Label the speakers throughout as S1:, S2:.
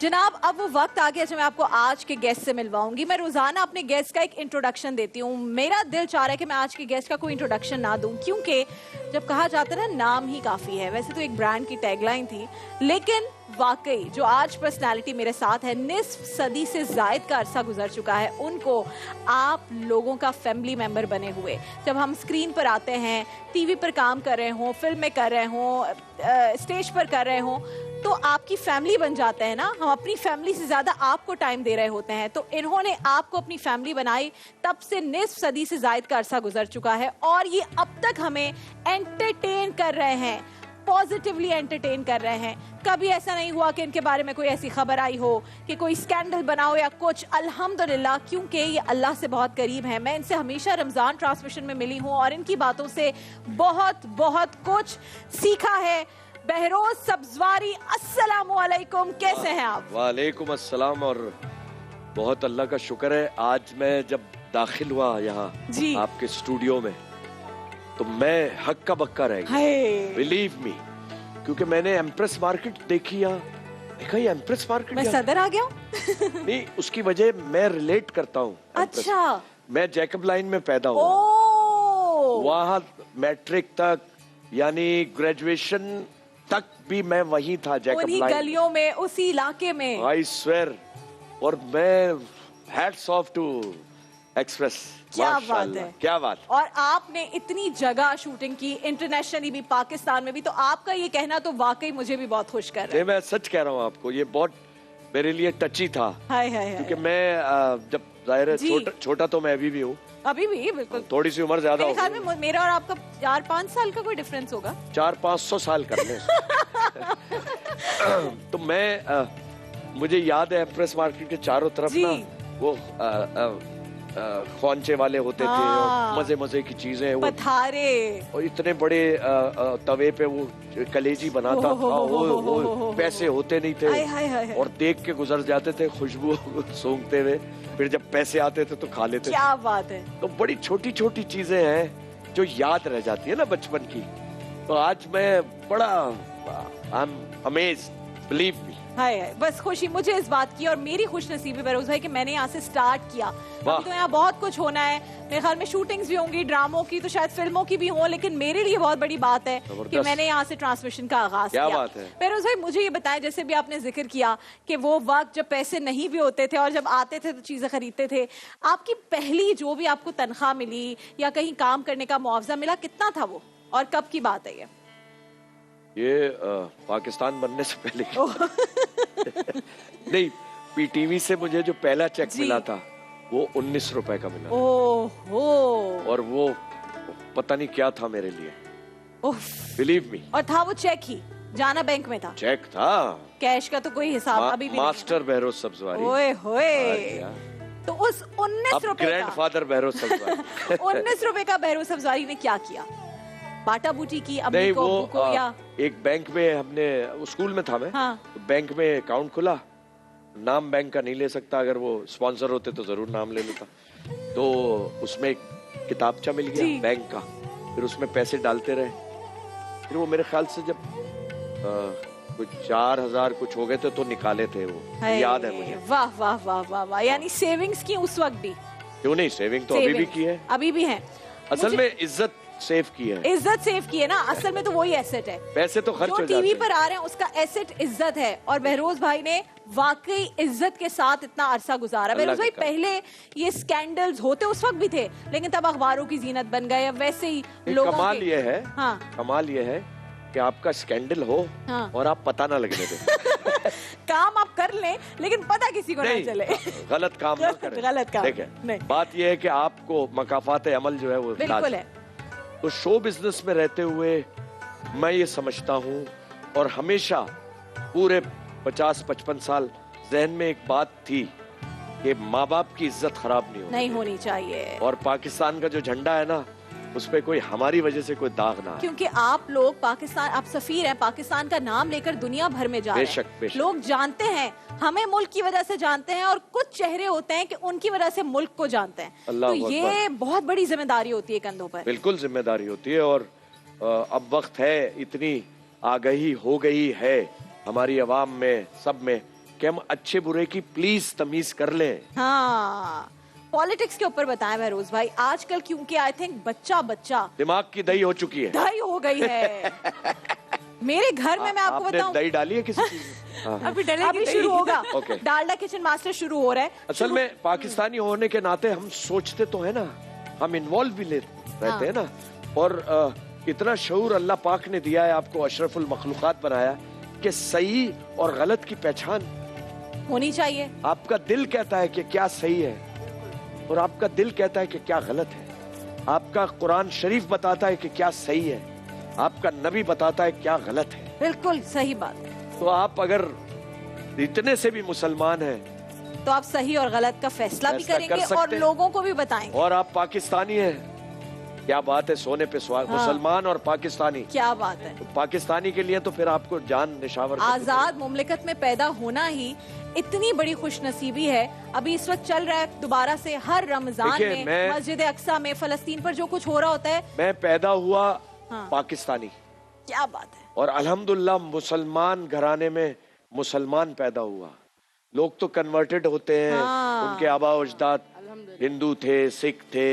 S1: जनाब, अब वो वक्त आ गया जब मैं आपको आज के गेस्ट से मिलवाऊंगी। मैं रोजाना अपने गेस्ट का एक इंट्रोडक्शन देती हूँ। मेरा दिल चाह रहा है कि मैं आज के गेस्ट का कोई इंट्रोडक्शन ना दूं, क्योंकि जब कहा जाता है ना, नाम ही काफी है। वैसे तो एक ब्रांड की टैगलाइन थी, लेकिन वाकई जो आज पर्सनालिटी मेरे साथ है, निस्फ सदी से जायद का अरसा गुजर चुका है उनको आप लोगों का फैमिली मेंबर बने हुए। जब हम स्क्रीन पर आते हैं, टीवी पर काम कर रहे हों, फिल्में कर रहे हों, स्टेज पर कर रहे हों, तो आपकी फैमिली बन जाते हैं ना। हम अपनी फैमिली से ज्यादा आपको टाइम दे रहे होते हैं, तो इन्होंने आपको अपनी फैमिली बनाई। तब से निस्फ सदी से जायद का अरसा गुजर चुका है और ये अब तक हमें एंटरटेन कर रहे हैं, पॉजिटिवली एंटरटेन कर रहे हैं। कभी ऐसा नहीं हुआ कि इनके बारे में कोई ऐसी खबर आई हो कि कोई स्कैंडल बना हो या कुछ। अल्हम्दुलिल्लाह, क्योंकि ये अल्लाह से बहुत करीब है। मैं इनसे हमेशा रमजान ट्रांसमिशन में मिली हूँ और इनकी बातों से बहुत बहुत कुछ सीखा है। बहरोज सब्जवारी, अस्सलामु अलैकुम, कैसे हैं आप?
S2: वालेकुम अस्सलाम। और बहुत अल्लाह का शुक्र है, आज मैं जब दाखिल हुआ यहाँ आपके स्टूडियो में तो मैं हक्का बक्का रह गया, बिलीव मी, क्योंकि मैंने एम्प्रेस मार्केट देखी यहाँ। देखा ये एम्प्रेस मार्केट,
S1: मैं सदर आ गया हूँ।
S2: नहीं, उसकी वजह मैं रिलेट करता हूँ।
S1: अच्छा,
S2: मैं जैकब लाइन में पैदा हुआ, वहाँ मैट्रिक तक यानी ग्रेजुएशन तक भी मैं वहीं था, जैकब लाइन,
S1: गलियों में, उसी इलाके में।
S2: I swear. और मैं हैट्स ऑफ टू एक्सप्रेस।
S1: क्या बात है,
S2: क्या बात।
S1: और आपने इतनी जगह शूटिंग की, इंटरनेशनली भी, पाकिस्तान में भी, तो आपका ये कहना तो वाकई मुझे भी बहुत खुश कर रहा है।
S2: मैं सच कह रहा हूँ आपको, ये बहुत मेरे लिए टची था।
S1: हाय हाय हाय।
S2: क्योंकि मैं जब जाहिर है छोटा तो मैं अभी भी हूँ,
S1: अभी भी बिल्कुल,
S2: थोड़ी सी उम्र ज्यादा
S1: मेरे ख्याल में मेरा और आपका 4-5 साल का कोई डिफरेंस होगा,
S2: 400-500 साल कर ले। तो मैं मुझे याद है एम्प्रेस मार्केट के चारों तरफ ना वो ख्वांचे वाले होते थे और मजे मजे की चीजें,
S1: पथारे,
S2: और इतने बड़े तवे पे वो कलेजी बनाता था। वो पैसे होते नहीं थे और देख के गुजर जाते थे खुशबू सूंघते हुए। फिर जब पैसे आते थे तो खा लेते।
S1: क्या बात है।
S2: तो बड़ी छोटी छोटी चीजें हैं जो याद रह जाती है ना बचपन की। तो आज मैं बड़ा I am amazed, believe me.
S1: Hi, बस खुशी मुझे इस बात की और मेरी खुश नसीबी बरोज है कि मैंने यहाँ से स्टार्ट किया। अभी तो यहाँ बहुत कुछ होना है, मेरे ख्याल में शूटिंग्स भी होंगी, ड्रामों की, तो शायद फिल्मों की भी हो, लेकिन मेरे लिए बहुत बड़ी बात है कि मैंने यहाँ से ट्रांसमिशन का आगाज किया।
S2: बात है।
S1: बरोज भाई, मुझे ये बताएं, जैसे भी आपने जिक्र किया कि वो वक्त जब पैसे नहीं भी होते थे और जब आते थे तो चीजें खरीदते थे, आपकी पहली जो भी आपको तनख्वाह मिली या कहीं काम करने का मुआवजा मिला, कितना था वो और कब की बात है
S2: ये पाकिस्तान बनने से पहले नहीं, पीटीवी से मुझे जो पहला चेक मिला था वो 19 रुपए का मिला।
S1: ओहो। और
S2: वो पता नहीं क्या था मेरे लिए, बिलीव मी।
S1: और था वो चेक ही, जाना बैंक में था?
S2: चेक था, कैश
S1: का तो कोई हिसाब अभी भी
S2: मास्टर बहरोज सब्जवारी।
S1: ओए होए। तो उस 19 रुपए का
S2: ग्रैंडफादर बहरोज सब्जवारी
S1: 19 रुपए का बहरोज सब्जवारी ने क्या किया? बाटा बूटी की अम्मी को या
S2: एक बैंक में, हमने स्कूल में था मैं, तो बैंक में अकाउंट खुला। नाम बैंक का नहीं ले सकता, अगर वो स्पॉन्सर होते तो जरूर नाम ले लेता। तो उसमें एक किताबचा मिल गया बैंक का, फिर उसमें पैसे डालते रहे। फिर वो मेरे ख्याल से जब कुछ 4000 कुछ हो गए थे तो निकाले थे वो, याद है मुझे।
S1: वाह वाह वाह वाह वाह। यानी सेविंग्स की उस वक्त भी?
S2: क्यों नहीं, सेविंग तो अभी भी की है,
S1: अभी भी है।
S2: असल में इज्जत सेव की है।
S1: इज्जत सेव की है ना, असल में तो वही एसेट है।
S2: पैसे तो खर्च हो जाते हैं,
S1: टीवी पर आ रहे हैं उसका एसेट इज्जत है। और बहरोज भाई ने वाकई इज्जत के साथ इतना अरसा गुजारा। बहरोज भाई, पहले ये स्कैंडल्स होते उस वक्त भी थे, लेकिन तब अखबारों की जीनत बन गए। वैसे ही लोगों
S2: कमाल ये है, कमाल ये है कि आपका स्कैंडल हो और आप पता ना लगने दें।
S1: काम आप कर लें लेकिन पता किसी को ना चले।
S2: गलत काम ना करें।
S1: गलत काम।
S2: देखिए, बात ये है कि आपको मकाफात अमल जो है वो
S1: बिल्कुल है।
S2: तो शो बिजनेस में रहते हुए मैं ये समझता हूँ, और हमेशा पूरे 50-55 साल जहन में एक बात थी कि माँ बाप की इज्जत खराब नहीं होनी चाहिए। और पाकिस्तान का जो झंडा है ना, उस पे कोई हमारी वजह से कोई दाग ना,
S1: क्योंकि आप लोग पाकिस्तान, आप सफीर हैं, पाकिस्तान का नाम लेकर दुनिया भर में जा रहे हैं।
S2: बेशक।
S1: लोग जानते हैं, हमें मुल्क की वजह से जानते हैं, और कुछ चेहरे होते हैं कि उनकी वजह से मुल्क को जानते हैं। तो ये बहुत बड़ी जिम्मेदारी होती है कंधों पर।
S2: बिल्कुल जिम्मेदारी होती है। और अब वक्त है, इतनी आगाही हो गई है हमारी आवाम में, सब में, कि हम अच्छे बुरे की प्लीज तमीज कर लें।
S1: हाँ, पॉलिटिक्स के ऊपर बताएं महरोज भाई, आजकल क्योंकि आई थिंक बच्चा
S2: दिमाग की दही हो चुकी है,
S1: दही हो गई है। मेरे घर में मैं आपको बताऊं,
S2: दही डाली है किसी चीज में?
S1: अभी शुरू होगा। डालडा किचन मास्टर शुरू हो रहा है।
S2: असल में पाकिस्तानी होने के नाते हम सोचते तो है ना, हम इन्वॉल्व भी रहते हैं ना, और इतना शऊर अल्लाह पाक ने दिया है आपको, अशरफुल मखलूकात बनाया कि सही और गलत की पहचान
S1: होनी चाहिए।
S2: आपका दिल कहता है कि क्या सही है और आपका दिल कहता है कि क्या गलत है। आपका कुरान शरीफ बताता है कि क्या सही है, आपका नबी बताता है क्या गलत है।
S1: बिल्कुल सही बात।
S2: तो आप अगर इतने से भी मुसलमान हैं
S1: तो आप सही और गलत का फैसला भी करेंगे और लोगों को भी बताएंगे।
S2: और आप पाकिस्तानी हैं, क्या बात है, सोने पे सुहागा। मुसलमान और पाकिस्तानी, क्या
S1: बात है।
S2: तो पाकिस्तानी के लिए तो फिर आपको जान निशावर,
S1: आजाद मुमलिकत में पैदा होना ही इतनी बड़ी खुशनसीबी है। अभी इस वक्त चल रहा है दोबारा से हर रमजान में मस्जिद अक्सा में फलस्तीन पर जो कुछ हो रहा होता है।
S2: मैं पैदा हुआ पाकिस्तानी,
S1: क्या बात है,
S2: और अल्हम्दुलिल्लाह मुसलमान घराने में मुसलमान पैदा हुआ। लोग तो कन्वर्टेड होते हैं, उनके आबा अजदाद हिंदू थे, सिख थे,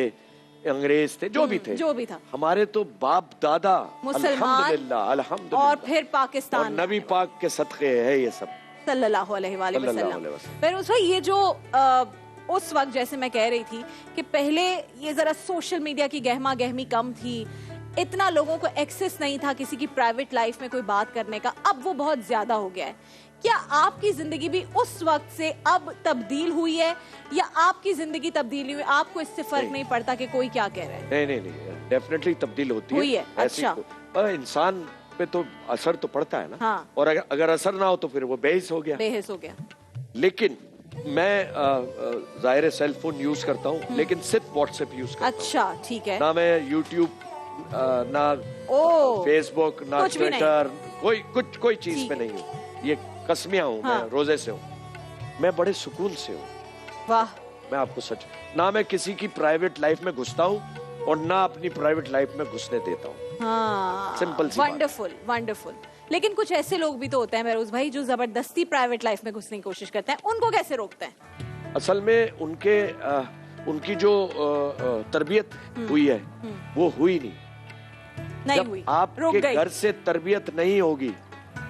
S2: अंग्रेज थे, जो भी था। हमारे तो बाप दादा
S1: मुसलमान,
S2: अल्हम्दुलिल्लाह,
S1: और फिर पाकिस्तान,
S2: और नबी पाक के सदक़े है ये सब,
S1: सल्लल्लाहु अलैहि वसल्लम। फिर उस वक्त ये जो उस वक्त जैसे मैं कह रही थी कि पहले ये जरा सोशल मीडिया की गहमा गहमी कम थी, इतना लोगों को एक्सेस नहीं था किसी की प्राइवेट लाइफ में कोई बात करने का, अब वो बहुत ज्यादा हो गया है। क्या आपकी जिंदगी भी उस वक्त से अब तब्दील हुई है, या आपकी जिंदगी तब्दील हुई, आपको इससे फर्क नहीं पड़ता कि कोई क्या कह रहा है?
S2: नहीं, डेफिनेटली तब्दील हुई है।
S1: अच्छा,
S2: इंसान पे तो असर तो पड़ता है ना।
S1: हाँ।
S2: और अगर असर ना हो तो फिर वो बेहिस हो गया। लेकिन मैं जाहिर है सेल फोन यूज करता हूँ, लेकिन सिर्फ व्हाट्सएप यूज करता हूँ।
S1: अच्छा, ठीक है।
S2: ना मैं यूट्यूब, ना फेसबुक, ना ट्विटर, कोई चीज पे नहीं हूँ। ये कसमियां हूँ, मैं रोजे से हूँ, मैं बड़े सुकून से हूँ।
S1: वाह,
S2: मैं आपको सच, ना मैं किसी की प्राइवेट लाइफ में घुसता हूँ और ना अपनी प्राइवेट लाइफ में घुसने देता हूँ। सिंपल सी
S1: वंडरफुल, वंडरफुल। लेकिन कुछ ऐसे लोग भी तो होते हैं महरोज भाई जो जबरदस्ती प्राइवेट लाइफ में घुसने की कोशिश करते हैं, उनको कैसे रोकते हैं?
S2: असल में उनकी जो तरबियत हुई है वो हुई नहीं
S1: हुई।
S2: आपके घर से तरबियत नहीं होगी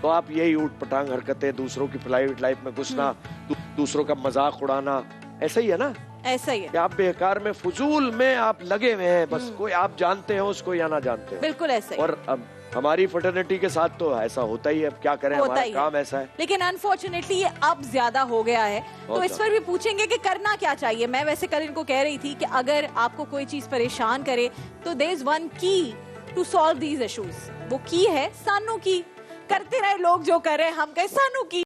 S2: तो आप यही ऊट पटांग हरकतें, दूसरों की प्राइवेट लाइफ में घुसना, दूसरों का मजाक उड़ाना, ऐसा ही है ना।
S1: ऐसा ही है।
S2: आप बेकार में, फजूल में आप लगे हुए हैं, बस कोई आप जानते हो उसको या ना जानते हो।
S1: बिल्कुल ऐसा ही।
S2: और अब हमारी फर्टर्निटी के साथ तो ऐसा होता ही है, अब क्या करें, हमारा काम ऐसा है।
S1: लेकिन अनफॉर्चुनेटली ये अब ज्यादा हो गया है, तो इस पर भी पूछेंगे कि करना क्या चाहिए। मैं वैसे कल इनको कह रही थी कि अगर आपको कोई चीज परेशान करे तो देयर इज वन की टू सॉल्व दीज इश्यूज। वो की है सानू की। करते रहे लोग जो कर रहे हैं, हम कहे सानू की।